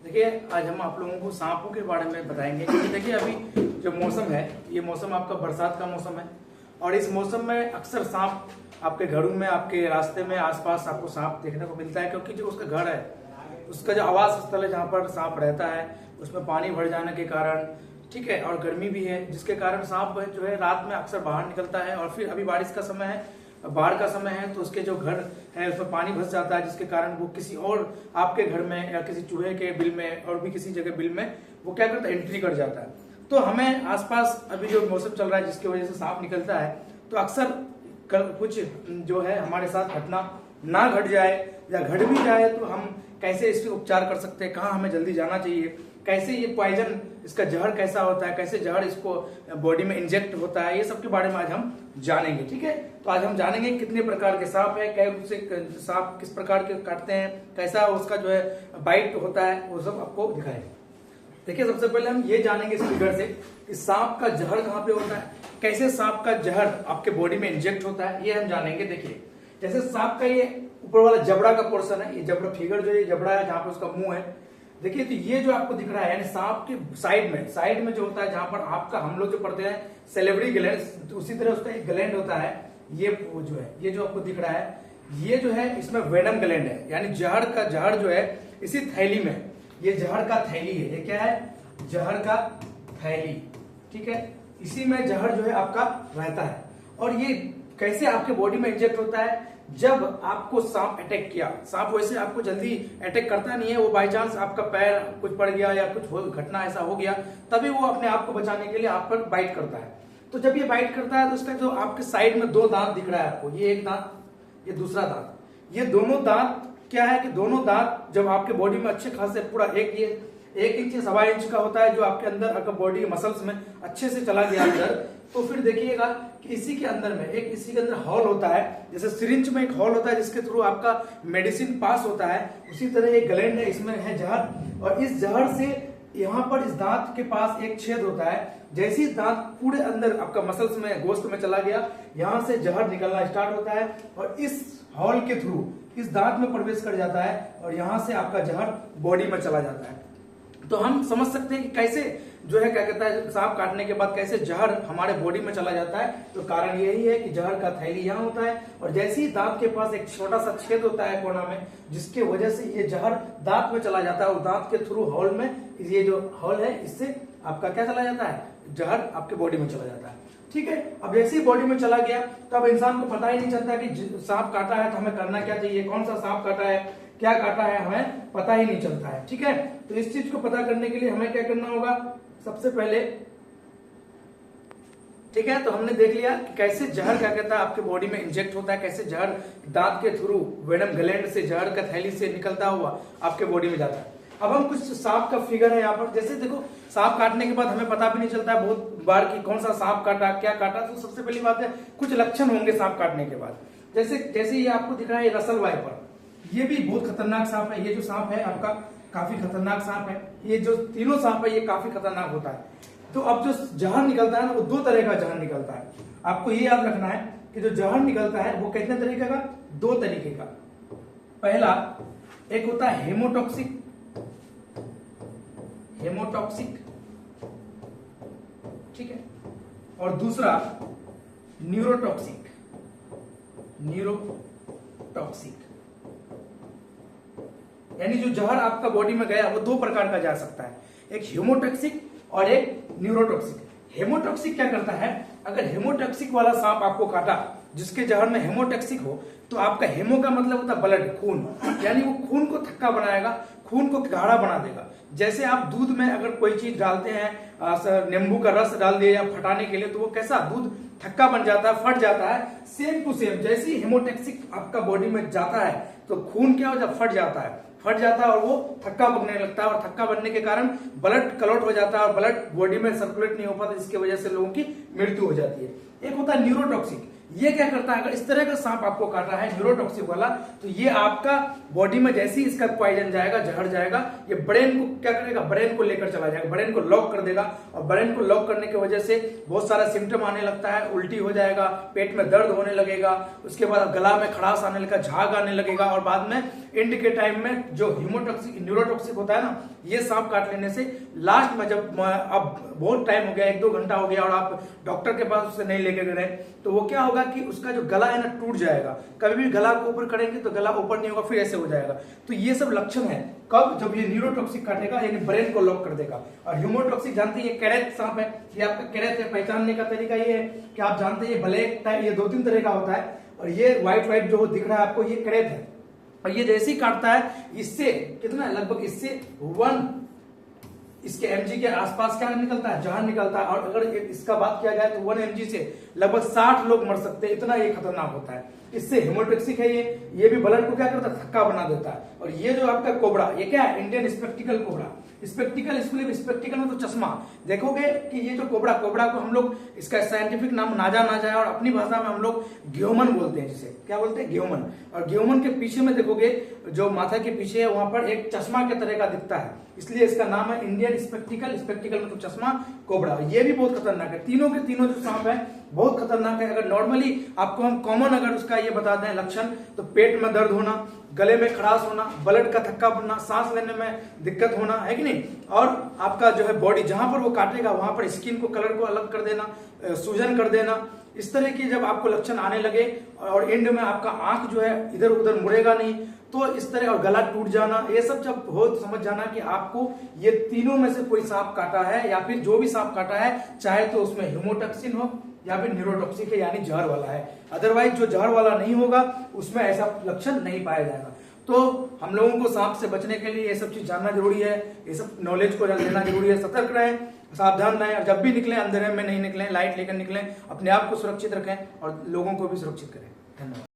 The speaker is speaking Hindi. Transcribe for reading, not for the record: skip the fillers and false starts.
देखिए आज हम आप लोगों को सांपों के बारे में बताएंगे क्योंकि देखिए अभी जो मौसम है ये मौसम आपका बरसात का मौसम है और इस मौसम में अक्सर सांप आपके घरों में, आपके रास्ते में, आसपास आपको सांप देखने को मिलता है क्योंकि जो उसका घर है, उसका जो आवास स्थल है जहाँ पर सांप रहता है उसमें पानी भर जाने के कारण, ठीक है, और गर्मी भी है जिसके कारण सांप जो है रात में अक्सर बाहर निकलता है। और फिर अभी बारिश का समय है, बाढ़ का समय है, तो उसके जो घर है उसमें पानी भस जाता है जिसके कारण वो किसी और आपके घर में या किसी चूहे के बिल में और भी किसी जगह बिल में वो क्या करता है, एंट्री कर जाता है। तो हमें आसपास अभी जो मौसम चल रहा है जिसकी वजह से सांप निकलता है, तो अक्सर कुछ जो है हमारे साथ घटना ना घट जाए या घट भी जाए तो हम कैसे इसके उपचार कर सकते हैं, कहाँ हमें जल्दी जाना चाहिए, कैसे ये पॉइजन, इसका जहर कैसा होता है, कैसे जहर इसको बॉडी में इंजेक्ट होता है, ये सब के बारे में आज हम जानेंगे। ठीक है, तो आज हम जानेंगे कितने प्रकार के सांप है, कै से सांप किस प्रकार के काटते हैं, कैसा उसका जो है बाइट होता है, वो सब आपको दिखाएंगे। देखिए सबसे पहले हम ये जानेंगे इस फिगर से कि सांप का जहर कहाँ पे होता है, कैसे सांप का जहर आपके बॉडी में इंजेक्ट होता है, ये हम जानेंगे। देखिए जैसे सांप का ये ऊपर वाला जबड़ा का पोर्शन है, ये जबड़ा फिगर जो ये जबड़ा है जहाँ पे उसका मुंह है, देखिए तो ये जो आपको दिख रहा है यानी सांप के साइड में जो होता है जहां पर आपका हम लोग जो पढ़ते हैं सेलेब्री ग्लैंड, तो उसी तरह उसका एक ग्लैंड होता है, ये वो जो है ये जो आपको दिख रहा है ये जो है इसमें वेनम ग्लैंड है, यानी जहर जो है इसी थैली में, ये जहर का थैली है, ये क्या है, जहर का थैली, ठीक है, इसी में जहर जो है आपका रहता है। और ये कैसे आपके बॉडी में इंजेक्ट होता है, जब आपको सांप अटैक किया, सांप वैसे आपको जल्दी अटैक करता नहीं है, वो बाई चांस आपका पैर कुछ पड़ गया या कुछ घटना ऐसा हो गया तभी वो अपने आप को बचाने के लिए आप पर बाइट करता है। तो जब ये बाइट करता है तो इसका जो आपके साइड में दो दांत दिख रहा है आपको, ये एक दांत, ये दूसरा दांत, ये दोनों दांत क्या है कि दोनों दांत जब आपके बॉडी में अच्छे खासे पूरा एक इंच या 1.25 इंच का होता है जो आपके अंदर अगर बॉडी मसल्स में अच्छे से चला गया अंदर, तो फिर देखिएगा कि इसी के अंदर हॉल होता है, जैसे सिरिंज में एक हॉल होता है जिसके थ्रू आपका मेडिसिन पास होता है, उसी तरह एक ग्लैंड है, इसमें है जहर, और इस जहर से यहाँ पर इस दांत के पास एक छेद होता है, जैसे ही दांत पूरे अंदर आपका मसल्स में, गोश्त में चला गया, यहाँ से जहर निकलना स्टार्ट होता है और इस हॉल के थ्रू इस दांत में प्रवेश कर जाता है और यहाँ से आपका जहर बॉडी में चला जाता है। तो हम समझ सकते हैं कि कैसे जो है क्या कहता है, सांप काटने के बाद कैसे जहर हमारे बॉडी में चला जाता है। तो कारण यही है कि जहर का थैली यहाँ होता है और जैसे ही दांत के पास एक छोटा सा छेद होता है कोना में, जिसके वजह से ये जहर दांत में चला जाता है और दांत के थ्रू हॉल में, ये जो हॉल है इससे आपका क्या चला जाता है, जहर आपके बॉडी में चला जाता है। ठीक है, अब जैसे ही बॉडी में चला गया तो अब इंसान को पता ही नहीं चलता कि सांप काटा है तो हमें करना क्या चाहिए, कौन सा सांप काटा है, क्या काटा है, हमें पता ही नहीं चलता है। ठीक है, तो इस चीज को पता करने के लिए हमें क्या करना होगा, सबसे पहले, ठीक है, तो हमने देख लिया कि कैसे जहर क्या कहता है आपके बॉडी में इंजेक्ट होता है, कैसे जहर दांत के थ्रू वेनम ग्लैंड से, जहर का थैली से निकलता हुआ आपके बॉडी में जाता है। अब हम कुछ सांप का फिगर है यहाँ पर, जैसे देखो सांप काटने के बाद हमें पता भी नहीं चलता है बहुत बार कि कौन सा सांप काटा, क्या काटा। तो सबसे पहली बात है कुछ लक्षण होंगे सांप काटने के बाद, जैसे ये आपको दिख रहा है रसल वाइपर, ये भी बहुत खतरनाक सांप है, ये जो सांप है आपका काफी खतरनाक सांप है, ये जो तीनों सांप है ये काफी खतरनाक होता है। तो अब जो जहर निकलता है ना वो दो तरह का जहर निकलता है, आपको ये याद रखना है कि जो जहर निकलता है वो कितने तरीके का, दो तरीके का। पहला एक होता है हेमोटॉक्सिक, ठीक है, और दूसरा न्यूरोटॉक्सिक। यानी जो जहर आपका बॉडी में गया वो दो प्रकार का जा सकता है, एक हेमोटॉक्सिक और एक न्यूरोटॉक्सिक। हेमोटॉक्सिक क्या करता है, अगर हेमोटॉक्सिक वाला सांप आपको काटा जिसके जहर में हेमोटॉक्सिक हो, तो आपका हेमो का मतलब होता है ब्लड, खून, यानी वो खून को थक्का बनाएगा, खून को गाढ़ा बना देगा। जैसे आप दूध में अगर कोई चीज डालते हैं, नींबू का रस डाल दिया या फटाने के लिए, तो वो कैसा दूध थक्का बन जाता है, फट जाता है। सेम टू सेम जैसे ही हेमोटॉक्सिक आपका बॉडी में जाता है तो खून क्या हो जाता, फट जाता है और वो थक्का बनने लगता है, और थक्का बनने के कारण ब्लड क्लॉट हो जाता है और ब्लड बॉडी में सर्कुलेट नहीं हो पाता, जिसकी वजह से लोगों की मृत्यु हो जाती है। एक होता है न्यूरोटॉक्सिक, ये क्या करता है, अगर इस तरह का सांप आपको काटा है न्यूरोटॉक्सिक वाला, तो ये आपका बॉडी में जैसे ही इसका पॉइजन जाएगा, जहर जाएगा, ये ब्रेन को क्या करेगा, ब्रेन को लेकर चला जाएगा, ब्रेन को लॉक कर देगा, और ब्रेन को लॉक करने की वजह से बहुत सारा सिम्टम आने लगता है, उल्टी हो जाएगा, पेट में दर्द होने लगेगा, उसके बाद गला में खड़ास आने लगेगा, झाग आने लगेगा, और बाद में एंड के टाइम में जो हीमोटॉक्सिक न्यूरोटॉक्सिक होता है ना, ये सांप काट लेने से लास्ट में जब अब बहुत टाइम हो गया, 1-2 घंटा हो गया और आप डॉक्टर के पास उसे नहीं लेके गए, तो वो क्या होगा कि उसका जो गला है ना टूट जाएगा। कभी भी गला को ऊपर करेंगे तो गला ऊपर नहीं होगा, फिर ऐसे हो जाएगा। तो ये सब लक्षण है कब, जब ये न्यूरोटॉक्सिक काटेगा, यानी ब्रेन को लॉक कर देगा। और ह्यूमोटॉक्सिक जानते हैं, ये कैरेट सांप है, ये आपका कैरेट है। पहचानने का तरीका ये है कि आप जानते हैं ये ब्लैक टाइप, ये 2-3 तरह का होता है, और ये व्हाइट जो दिख रहा है आपको, ये कैरेट है। और ये जैसे ही काटता है, इससे कितना लगभग इससे 1 इसके mg के आसपास क्या निकलता है, जहर निकलता है। और अगर इसका बात किया जाए तो 1 mg से लगभग 60 लोग मर सकते हैं, इतना ये खतरनाक होता है। इससे हीमोटॉक्सिक है ये भी ब्लड को क्या करता है, थक्का बना देता है। और ये जो आपका कोबरा, ये क्या है, Indian spectacled cobra. Spectacled spectacled में तो चश्मा, देखोगे कि ये जो कोबरा को हम लोग, इसका साइंटिफिक नाम नाजा है, और अपनी भाषा में हम लोग ग्योमन बोलते हैं, जिसे क्या बोलते हैं, ग्योमन। और ग्योमन के पीछे में देखोगे, जो माथा के पीछे है वहां पर एक चश्मा के तरह का दिखता है, इसलिए इसका नाम है इंडियन स्पेक्टिकल मतलब चश्मा कोबरा। ये भी बहुत खतरनाक है। तीनों के तीनों जो सांप है बहुत खतरनाक है। अगर नॉर्मली आपको हम कॉमन अगर उसका ये बता दें लक्षण, तो पेट में दर्द होना, गले में खराश होना, ब्लड का थक्का बनना, सांस लेने में दिक्कत होना, है कि नहीं, और आपका जो है बॉडी जहां पर वो काटेगा वहां पर स्किन को, कलर को अलग कर देना, सूजन कर देना, इस तरह की जब आपको लक्षण आने लगे, और एंड में आपका आंख जो है इधर उधर मुड़ेगा नहीं, तो इस तरह, और गला टूट जाना, ये सब जब हो तो समझ जाना कि आपको ये तीनों में से कोई सांप काटा है, या फिर जो भी सांप काटा है, चाहे तो उसमें हीमोटॉक्सिन हो या फिर न्यूरोटॉक्सिक है, यानी जहर वाला है। अदरवाइज जो जहर वाला नहीं होगा उसमें ऐसा लक्षण नहीं पाया जाएगा। तो हम लोगों को सांप से बचने के लिए ये सब चीज जानना जरूरी है, ये सब नॉलेज को लेना जरूरी है। सतर्क रहें, सावधान रहें, और जब भी निकलें अंधेरे में नहीं निकलें, लाइट लेकर निकलें, अपने आप को सुरक्षित रखें और लोगों को भी सुरक्षित करें। धन्यवाद।